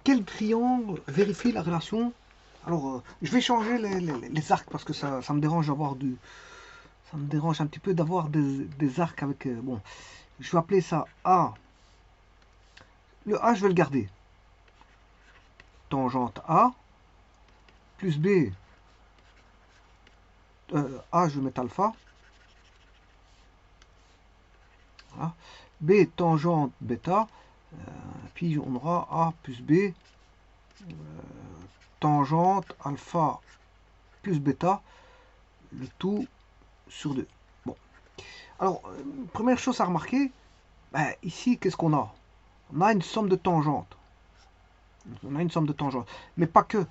quel triangle vérifie la relation? Alors, je vais changer les arcs parce que ça me dérange d'avoir du. Ça me dérange un petit peu d'avoir des arcs avec. Bon, je vais appeler ça A. Le A, je vais le garder. Tangente A plus B. A, je vais mettre alpha. Voilà. B, tangente bêta. Puis on aura A plus B, tangente alpha plus bêta, le tout sur 2. Bon. Alors, première chose à remarquer, ben, ici, qu'est-ce qu'on a? On a une somme de tangentes. On a une somme de tangentes. Mais pas que.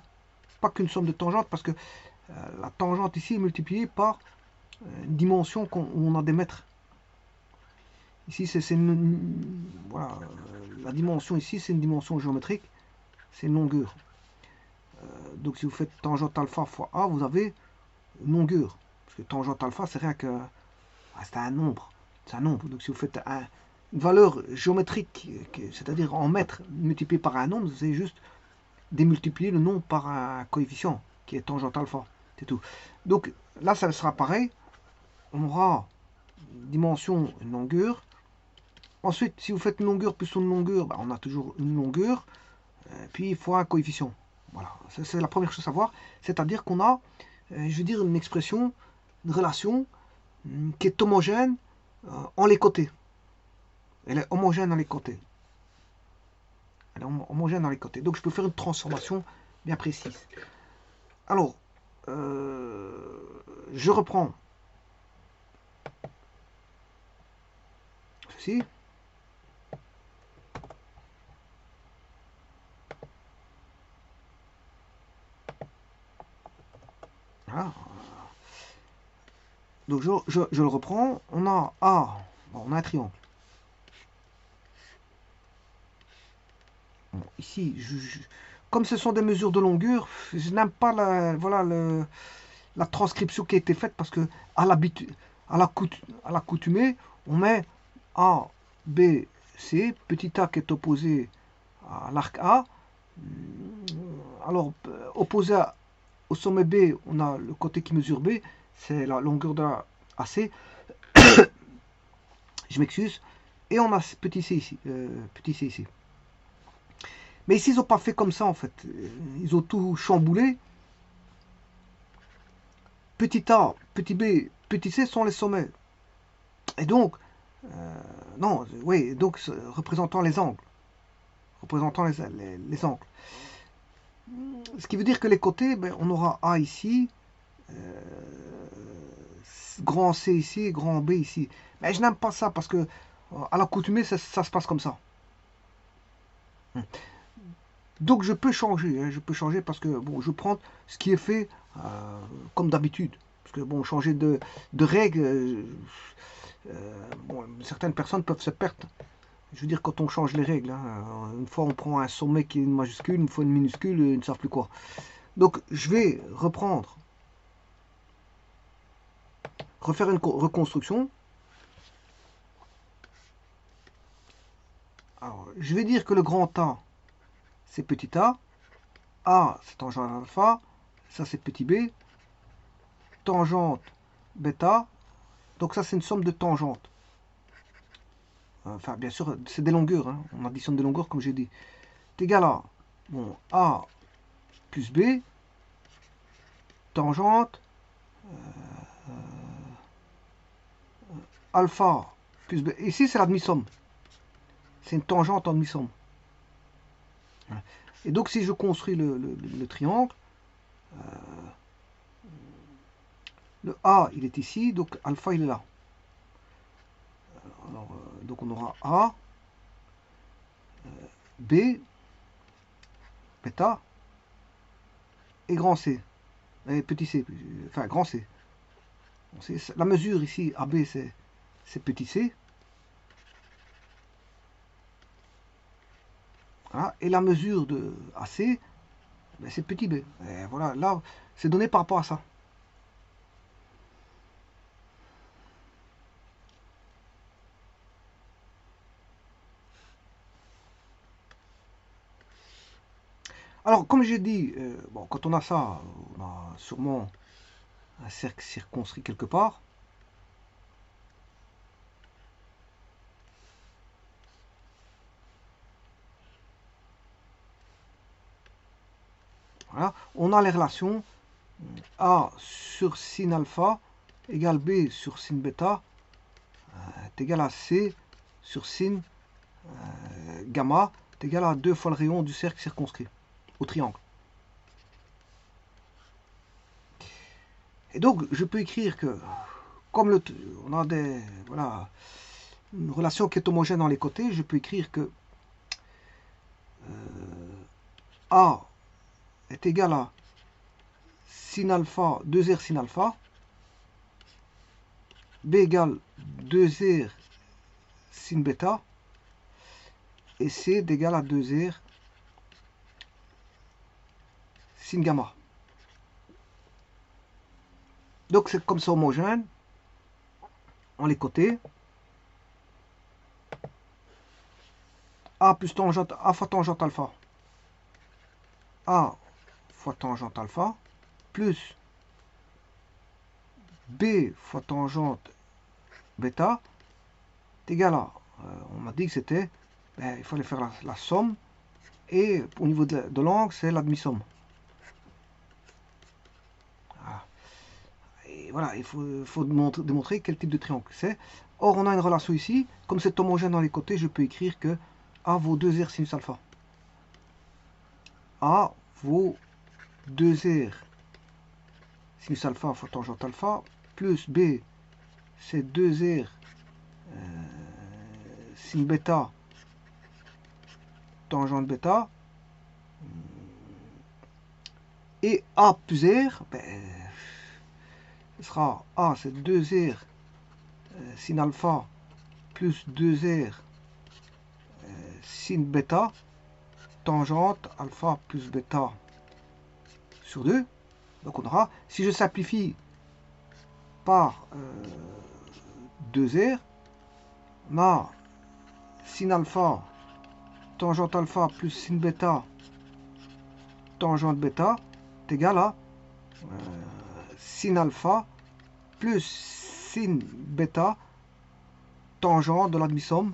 Pas qu'une somme de tangentes, parce que la tangente ici est multipliée par une dimension où on a des mètres. Ici, voilà, la dimension ici, c'est une dimension géométrique, c'est une longueur. Donc si vous faites tangente alpha fois A, vous avez une longueur. Parce que tangente alpha, c'est rien que. C'est un nombre. C'est un nombre. Donc si vous faites une valeur géométrique, c'est-à-dire en mètres multiplié par un nombre, c'est juste démultiplier le nombre par un coefficient qui est tangente alpha. C'est tout. Donc là, ça sera pareil. On aura une dimension, une longueur. Ensuite, si vous faites une longueur plus une longueur, bah, on a toujours une longueur, puis il faut un coefficient. Voilà, c'est la première chose à voir. C'est-à-dire qu'on a, je veux dire, une expression, une relation qui est homogène en les côtés. Elle est homogène dans les côtés. Elle est homogène dans les côtés. Donc je peux faire une transformation bien précise. Alors, je reprends ceci. Voilà. Donc je le reprends. On a A, bon, on a un triangle. Bon, ici, comme ce sont des mesures de longueur, je n'aime pas voilà, la transcription qui a été faite parce que à l'accoutumée, on met A, B, C, petit a qui est opposé à l'arc A. Alors, opposé au sommet B, on a le côté qui mesure B, c'est la longueur de la AC. Je m'excuse. Et on a ce petit c ici. Petit c ici. Mais ici, ils n'ont pas fait comme ça en fait. Ils ont tout chamboulé. Petit a, petit b, petit c sont les sommets. Et donc, non, oui, donc représentant les angles. Représentant les angles. Ce qui veut dire que les côtés, ben, on aura A ici, grand C ici, grand B ici. Mais je n'aime pas ça parce que à l'accoutumée, ça se passe comme ça. Donc je peux changer, hein, je peux changer parce que bon, je prends ce qui est fait comme d'habitude. Parce que bon, changer de règle, bon, certaines personnes peuvent se perdre. Je veux dire, quand on change les règles, hein, une fois on prend un sommet qui est une majuscule, une fois une minuscule, ils ne savent plus quoi. Donc je vais reprendre, refaire une reconstruction. Alors, je vais dire que le grand A, c'est petit A c'est tangente alpha, ça c'est petit b, tangente bêta, donc ça c'est une somme de tangentes. Enfin, bien sûr, c'est des longueurs, hein. On additionne des longueurs comme j'ai dit. C'est égal à bon, A plus B, tangente, alpha plus B. Ici, c'est la demi-somme. C'est une tangente en demi-somme. Et donc, si je construis le triangle, le A, il est ici, donc alpha, il est là. Alors, donc, on aura A, B, bêta, et grand C. Et petit c, enfin grand C. La mesure ici, AB, c'est petit c. Voilà. Et la mesure de AC, ben, c'est petit b. Et voilà, là, c'est donné par rapport à ça. Alors, comme j'ai dit, bon, quand on a ça, on a sûrement un cercle circonscrit quelque part. Voilà. On a les relations A sur sin alpha égale B sur sin bêta est égal à C sur sin gamma est égal à 2 fois le rayon du cercle circonscrit au triangle. Et donc, je peux écrire que, comme on a voilà, une relation qui est homogène dans les côtés, je peux écrire que A est égal à sin alpha, 2R sin alpha, B égale 2R sin bêta, et C est égal à 2R sin gamma. Donc c'est comme ça homogène, en les côtés. A plus tangente, A fois tangente alpha. A fois tangente alpha, plus B fois tangente bêta, est égal à, on m'a dit que c'était, il fallait faire la somme, et au niveau de l'angle, c'est la demi-somme. Voilà. Et voilà, il faut démontrer quel type de triangle c'est. Or, on a une relation ici, comme c'est homogène dans les côtés, je peux écrire que A vaut 2R sinus alpha. A vaut 2R sinus alpha fois tangente alpha, plus B, c'est 2R sin bêta tangente bêta, et A plus R, ce sera A, c'est 2R sin alpha plus 2R sin bêta tangente alpha plus bêta sur 2. Donc on aura, si je simplifie par 2R, on a sin alpha tangente alpha plus sin bêta tangente bêta est égal à sin alpha plus sin bêta tangente de la demi-somme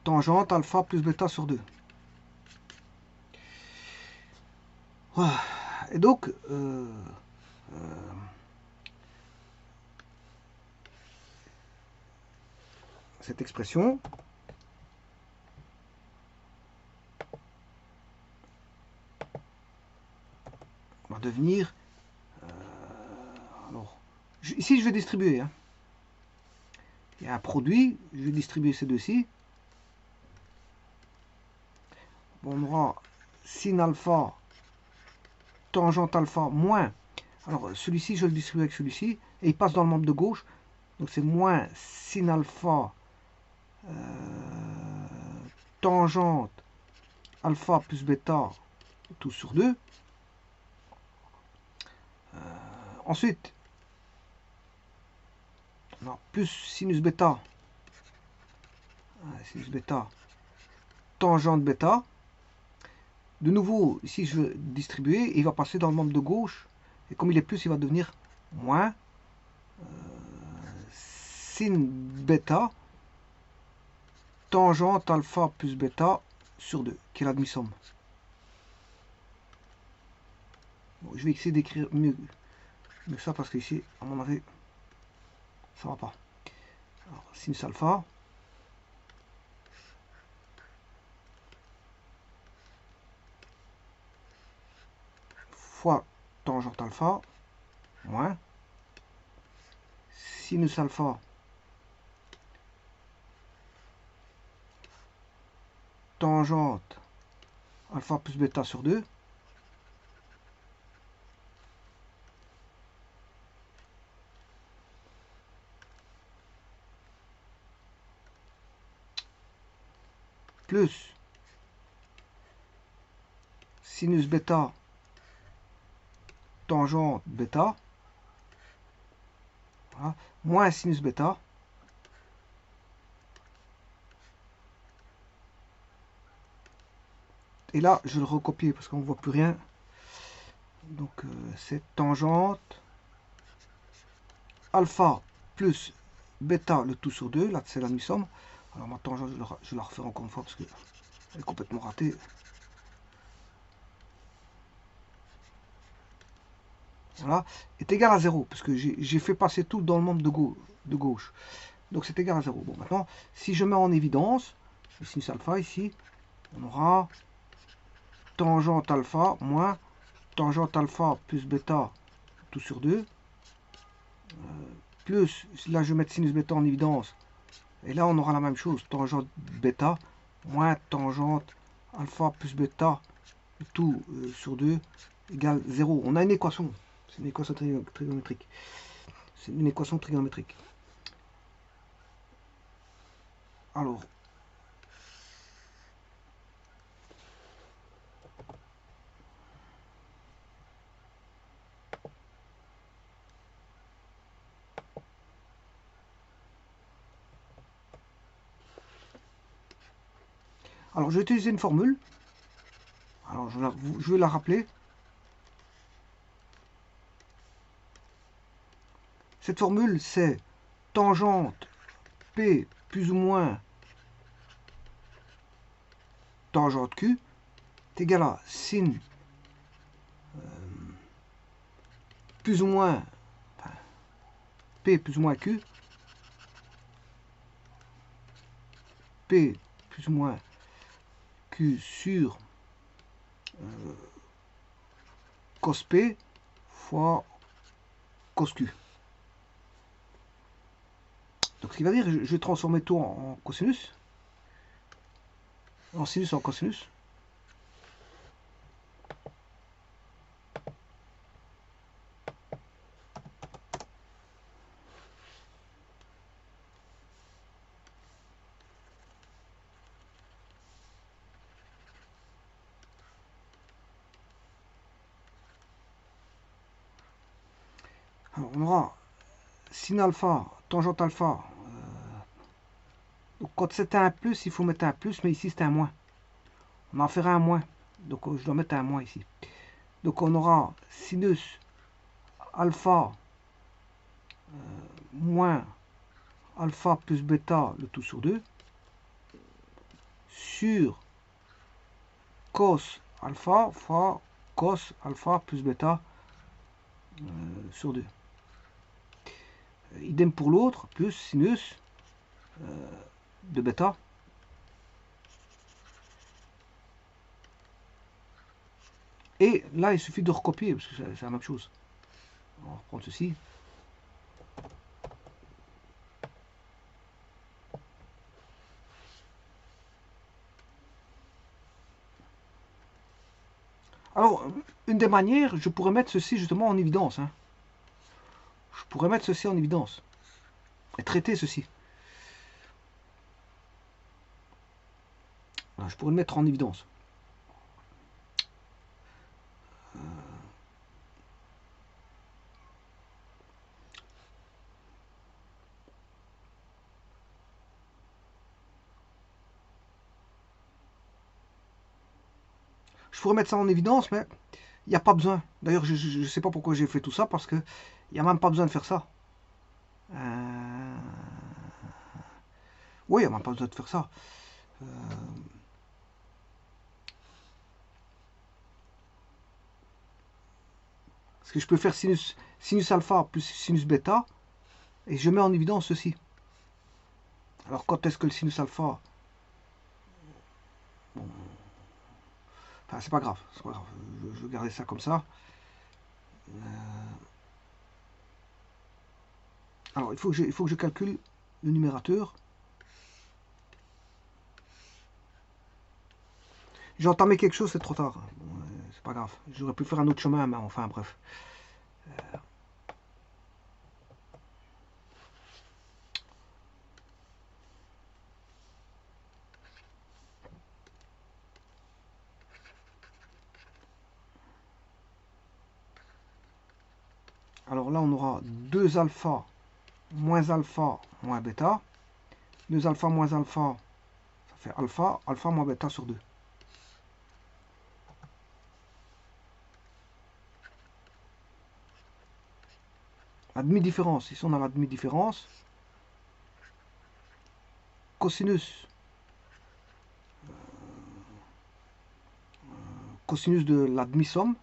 tangente alpha plus bêta sur 2. Voilà. Et donc, cette expression va devenir... alors, ici, je vais distribuer. Hein. Il y a un produit, je vais distribuer ces deux-ci. On aura sin alpha tangente alpha moins. Alors, celui-ci, je le distribue avec celui-ci, et il passe dans le membre de gauche. Donc, c'est moins sin alpha tangente alpha plus bêta tout sur 2. Ensuite, on a plus sinus bêta tangente bêta. De nouveau, ici je veux distribuer, il va passer dans le membre de gauche, et comme il est plus, il va devenir moins sin bêta tangente alpha plus bêta sur 2, qui est la demi-somme. Bon, je vais essayer d'écrire mieux que ça, parce que ici, à mon avis, ça va pas. Alors, sinus alpha fois tangente alpha moins sinus alpha tangente alpha plus bêta sur 2 . plus sinus bêta tangente bêta, voilà, moins sinus bêta, et là je vais le recopier parce qu'on ne voit plus rien, donc c'est tangente alpha plus bêta le tout sur 2, là c'est la demi-somme. Alors ma tangente je vais la refaire encore une fois parce qu'elle est complètement ratée. Voilà, est égal à 0 parce que j'ai fait passer tout dans le membre de gauche. Donc c'est égal à 0. Bon, maintenant, si je mets en évidence le sinus alpha ici, on aura tangente alpha moins tangente alpha plus bêta tout sur 2, plus, là je vais mettre sinus bêta en évidence, et là on aura la même chose, tangente bêta moins tangente alpha plus bêta tout sur 2 égale 0. On a une équation, c'est une équation trigonométrique. C'est une équation trigonométrique. Alors, je vais utiliser une formule. Alors, je vais la rappeler. Cette formule, c'est tangente P plus ou moins tangente Q est égal à sin plus ou moins P plus ou moins Q, P plus ou moins Q sur cos P fois cos Q. Donc ce qui va dire, je vais transformer tout en cosinus, en sinus en cosinus. Alors on aura sin alpha, tangente alpha. Donc quand c'est un plus, il faut mettre un plus, mais ici c'est un moins. On en fera un moins. Donc je dois mettre un moins ici. Donc on aura sinus alpha moins alpha plus bêta, le tout sur 2, sur cos alpha fois cos alpha plus bêta sur 2. Idem pour l'autre, plus sinus de bêta. Et là, il suffit de recopier, parce que c'est la même chose. On va reprendre ceci. Alors, une des manières, je pourrais mettre ceci justement en évidence. Hein. Je pourrais mettre ceci en évidence. Et traiter ceci. Voilà, je pourrais le mettre en évidence. Je pourrais mettre ça en évidence, mais il n'y a pas besoin. D'ailleurs, je ne sais pas pourquoi j'ai fait tout ça, parce qu'il n'y a même pas besoin de faire ça. Oui, il n'y a même pas besoin de faire ça. Parce que je peux faire sinus alpha plus sinus bêta, et je mets en évidence ceci. Alors quand est-ce que le sinus alpha... Bon, enfin, c'est pas grave, je vais garder ça comme ça. Alors il faut que je calcule le numérateur. J'ai entamé quelque chose, c'est trop tard. Bon, c'est pas grave. J'aurais pu faire un autre chemin, mais enfin bref. Alors là, on aura 2 alpha moins bêta. 2 alpha moins alpha, ça fait alpha. Alpha moins bêta sur 2. La demi-différence. Ici, on a la demi-différence. Cosinus. Cosinus de la demi-somme.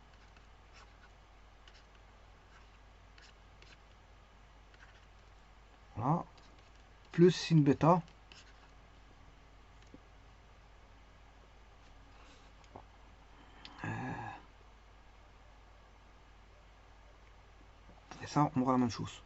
Voilà. Plus sin bêta. Et ça, on aura la même chose.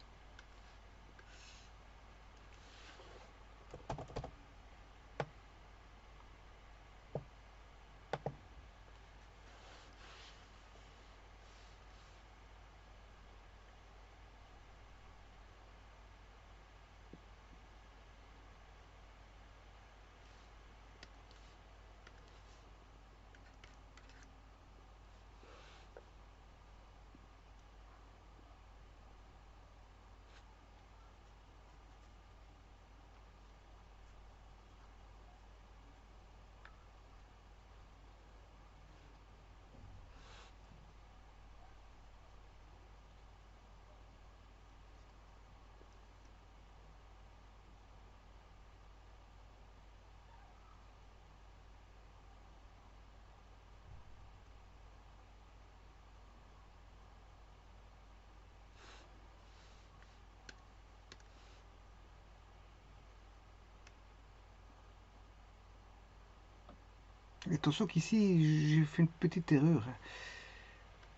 Et attention qu'ici, j'ai fait une petite erreur.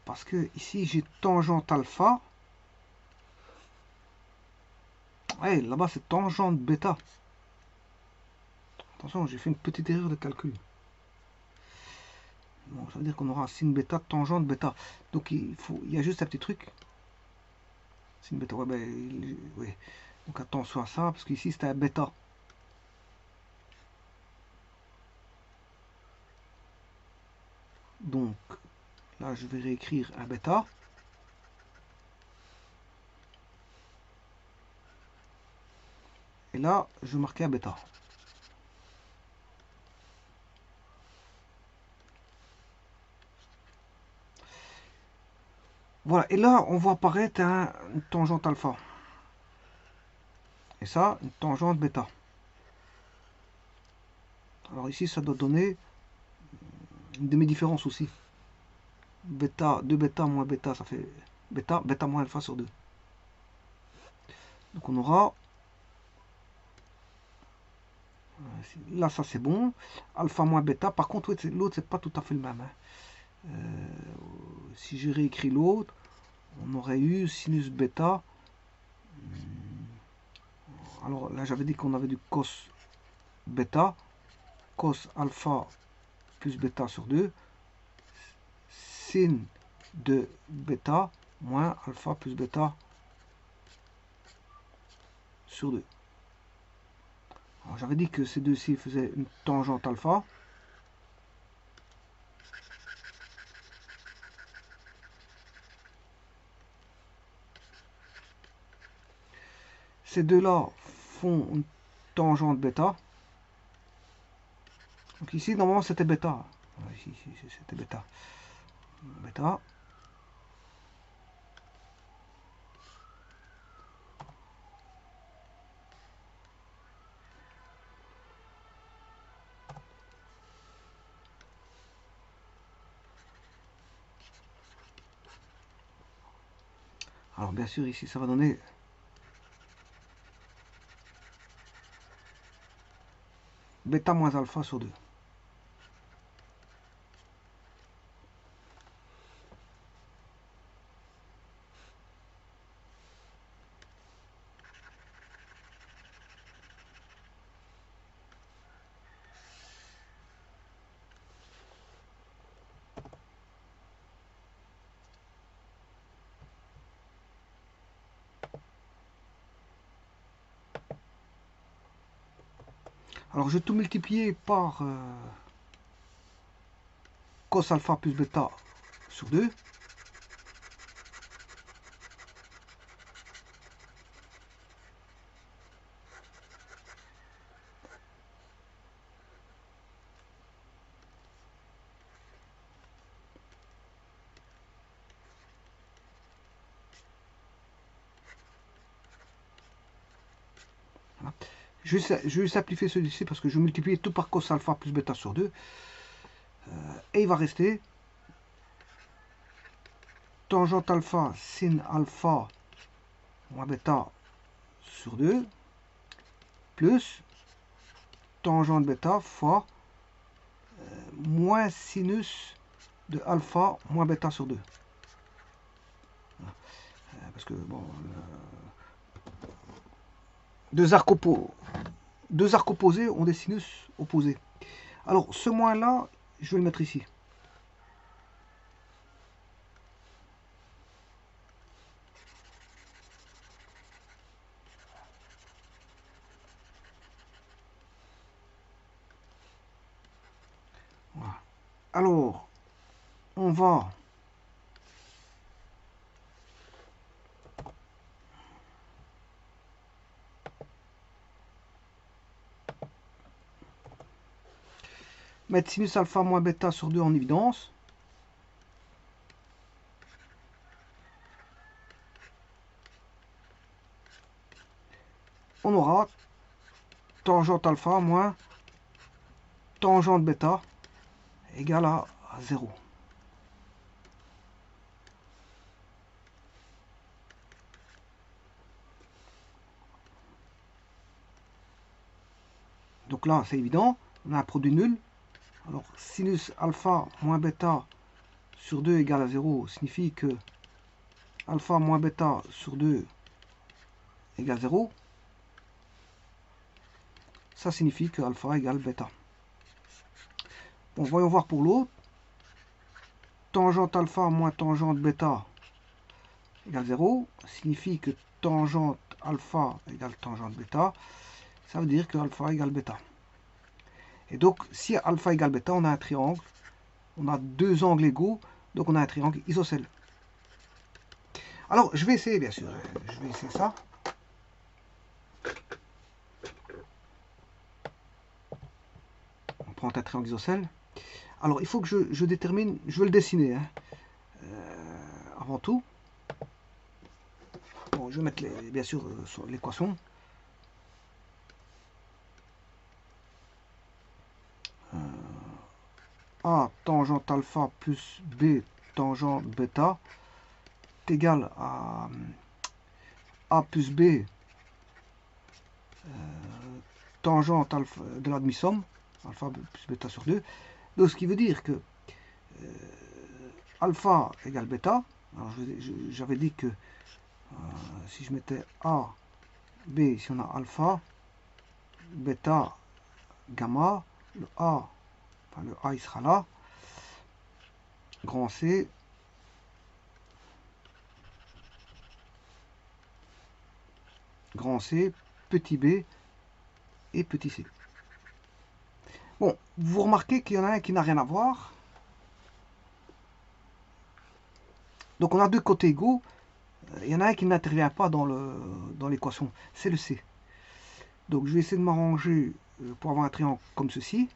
Parce que ici, j'ai tangente alpha. Ouais, là-bas, c'est tangente bêta. Attention, j'ai fait une petite erreur de calcul. Bon, ça veut dire qu'on aura sin bêta, tangente bêta. Donc, il y a juste un petit truc. Sin bêta, ouais, ben, ouais. Donc, attention à ça, parce qu'ici, c'était un bêta. Donc, là, je vais réécrire un bêta. Et là, je vais marquer un bêta. Voilà, et là, on voit apparaître une tangente alpha. Et ça, une tangente bêta. Alors ici, ça doit donner une demi-différence aussi. Bêta, 2 bêta moins bêta, ça fait bêta, bêta moins alpha sur 2. Donc on aura, là ça c'est bon, alpha moins bêta. Par contre, l'autre c'est pas tout à fait le même. Si j'ai réécrit l'autre, on aurait eu sinus bêta. Alors là j'avais dit qu'on avait du cos bêta, cos alpha plus bêta sur 2, sin de bêta moins alpha plus bêta sur 2. J'avais dit que ces deux-ci faisaient une tangente alpha. Ces deux-là font une tangente bêta. Donc ici, normalement, c'était bêta. Ici, c'était bêta. Bêta. Alors, bien sûr, ici, ça va donner bêta moins alpha sur 2. Alors, je vais tout multiplier par cos alpha plus bêta sur 2. Je vais simplifier celui-ci parce que je vais multiplier tout par cos alpha plus bêta sur 2. Et il va rester tangente alpha sin alpha moins bêta sur 2 plus tangente bêta fois moins sinus de alpha moins bêta sur 2. Parce que, bon, deux arcs opposés ont des sinus opposés. Alors, ce moins-là, je vais le mettre ici. Voilà. Alors, on va mettre sinus alpha moins bêta sur 2 en évidence. On aura tangente alpha moins tangente bêta égale à 0. Donc là, c'est évident, on a un produit nul. Alors, sinus alpha moins bêta sur 2 égale à 0 signifie que alpha moins bêta sur 2 égale 0. Ça signifie que alpha égale bêta. Bon, voyons voir pour l'autre. Tangente alpha moins tangente bêta égale 0 signifie que tangente alpha égale tangente bêta. Ça veut dire que alpha égale bêta. Et donc, si alpha égale bêta, on a un triangle. On a deux angles égaux, donc on a un triangle isocèle. Alors, je vais essayer, bien sûr. Je vais essayer ça. On prend un triangle isocèle. Alors, il faut que je détermine, je vais le dessiner, hein, avant tout. Bon, je vais mettre, bien sûr, sur l'équation. A tangente alpha plus B tangente bêta est égal à A plus B tangente alpha de la demi-somme, alpha plus bêta sur 2. Donc, ce qui veut dire que alpha égale bêta. Alors, j'avais dit que si je mettais A, B, si on a alpha, bêta, gamma, le A, enfin le A il sera là, grand C, grand C, petit b et petit c. Bon, vous remarquez qu'il y en a un qui n'a rien à voir. Donc on a deux côtés égaux. Il y en a un qui n'intervient pas dans l'équation, c'est le c. Donc je vais essayer de m'arranger pour avoir un triangle comme ceci.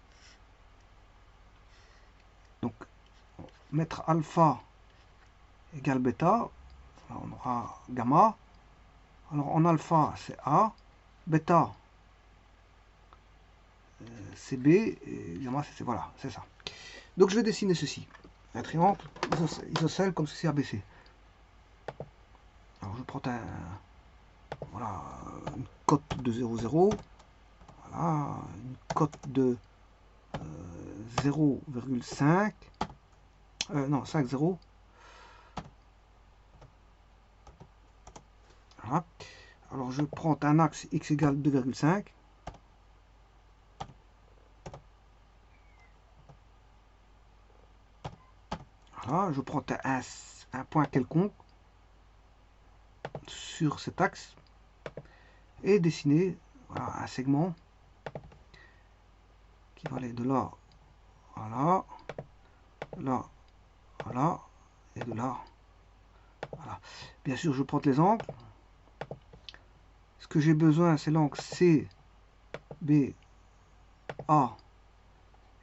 Donc mettre alpha égale bêta, on aura gamma. Alors en alpha c'est A, bêta c'est B, et gamma c'est C. Voilà, c'est ça. Donc je vais dessiner ceci. Un triangle isocèle comme ceci ABC. Alors je prends voilà, une cote de 0, 0. Voilà, une cote de 0,5. Non, 5, 0. Voilà. Alors je prends un axe x égale 2,5. Voilà, je prends un point quelconque sur cet axe et dessiner voilà, un segment qui va aller de là à là, là, voilà, et de là. Voilà. Bien sûr, je prends les angles. Ce que j'ai besoin, c'est l'angle C, B, A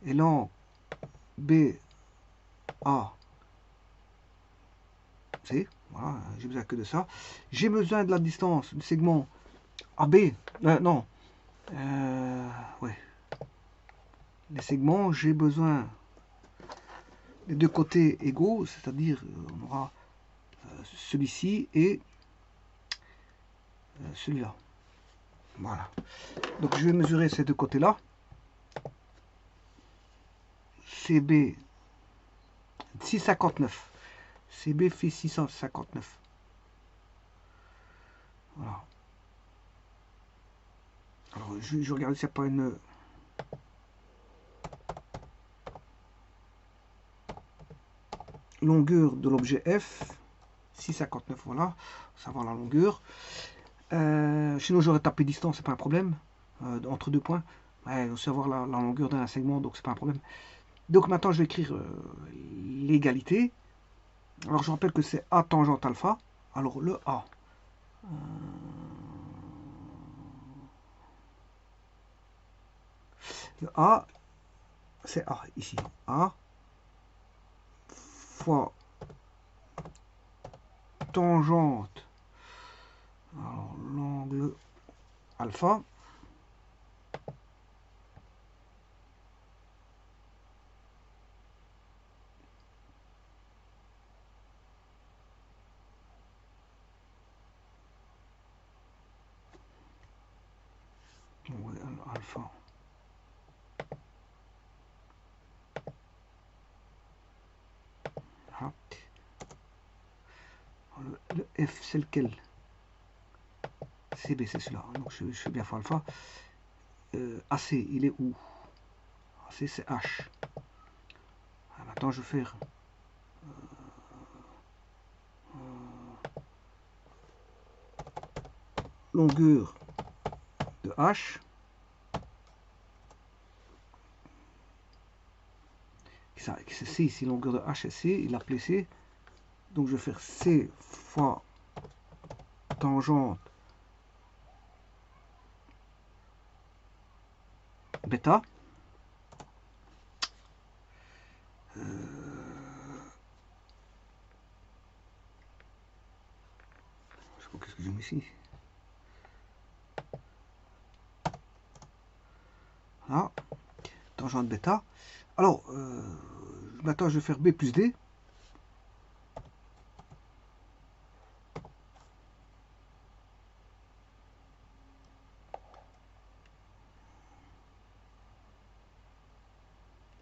et l'angle B, A, C. Voilà, j'ai besoin que de ça. J'ai besoin de la distance du segment AB. Non, Ouais. Les segments, j'ai besoin des deux côtés égaux, c'est-à-dire on aura celui-ci et celui-là. Voilà. Donc je vais mesurer ces deux côtés-là. CB 659. CB fait 659. Voilà. Alors je regarde s'il n'y a pas une longueur de l'objet F. 659, voilà. Savoir la longueur. Sinon j'aurais tapé distance, c'est pas un problème. Entre deux points. Ouais, savoir la longueur d'un segment, donc c'est pas un problème. Donc maintenant je vais écrire l'égalité. Alors je rappelle que c'est A tangente alpha. Alors le A. Le A, c'est A ici. A fois tangente. Alors l'angle alpha. Ouais, alpha. Voilà. Le F, c'est lequel? CB, c'est celui-là. Donc je fais bien fois alpha. AC, il est où? AC, c'est H. Alors, maintenant, je vais faire longueur de H. C'est C ici, longueur de H et C, il a appelé C. Donc je vais faire C fois tangente bêta. Qu'est-ce que j'ai mis ici? Voilà, tangente bêta. Alors, maintenant je vais faire B plus D.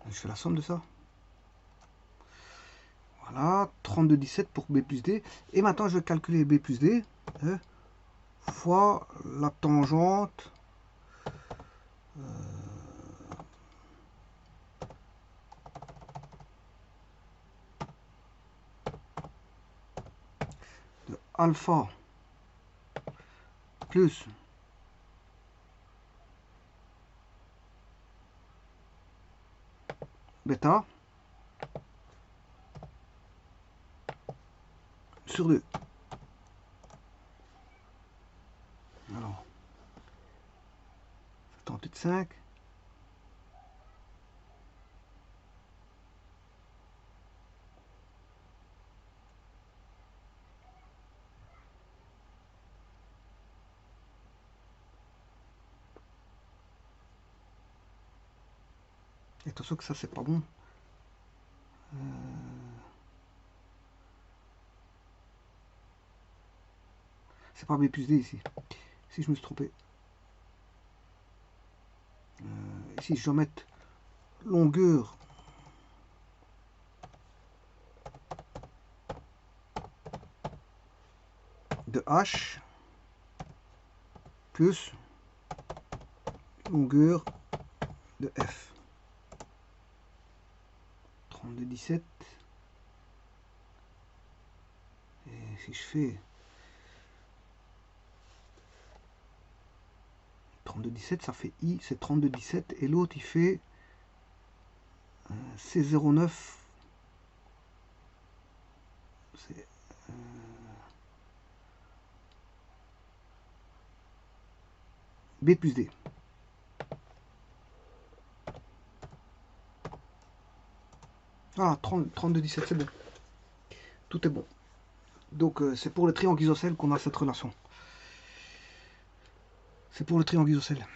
Je fais la somme de ça. Voilà, 32,17 pour B plus D. Et maintenant, je vais calculer B plus D fois la tangente de alpha plus bêta sur 2. Alors, 38,5. Et attention que ça, c'est pas bon. C'est pas B plus D ici. Si je me suis trompé. Ici, je dois mettre longueur de H plus longueur de F. 32,17. Et si je fais 32,17, ça fait I, c'est 32,17. Et l'autre, il fait C09. C'est B plus D. Voilà, 32,17, c'est bon. Tout est bon. Donc, c'est pour le triangle isocèle qu'on a cette relation. C'est pour le triangle isocèle.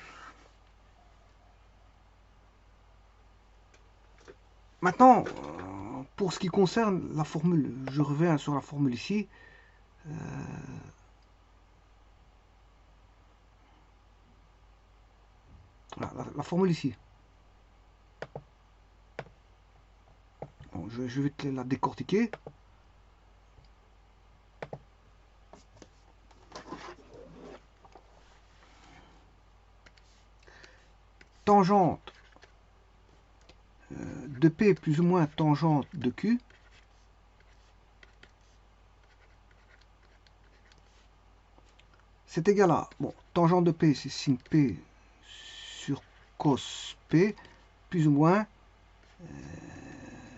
Maintenant, pour ce qui concerne la formule, je reviens sur la formule ici. Voilà, la formule ici. Bon, je vais te la décortiquer. Tangente de P plus ou moins tangente de Q. C'est égal à, bon, tangente de P, c'est sin P sur cos P, plus ou moins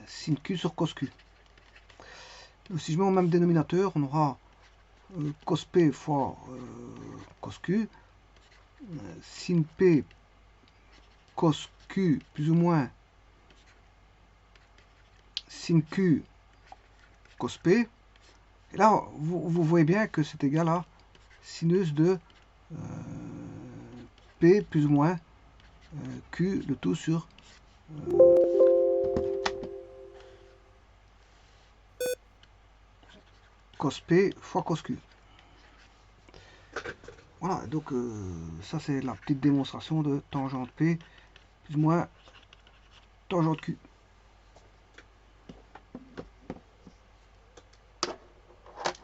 sin Q sur cos Q. Donc, si je mets au même dénominateur, on aura cos P fois cos Q, sin P cos Q plus ou moins sin Q cos P. Et là, vous voyez bien que c'est égal à sinus de P plus ou moins Q, le tout sur cos P fois cos Q. Voilà, donc ça c'est la petite démonstration de tangente P plus ou moins tangente Q.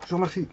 Je vous remercie.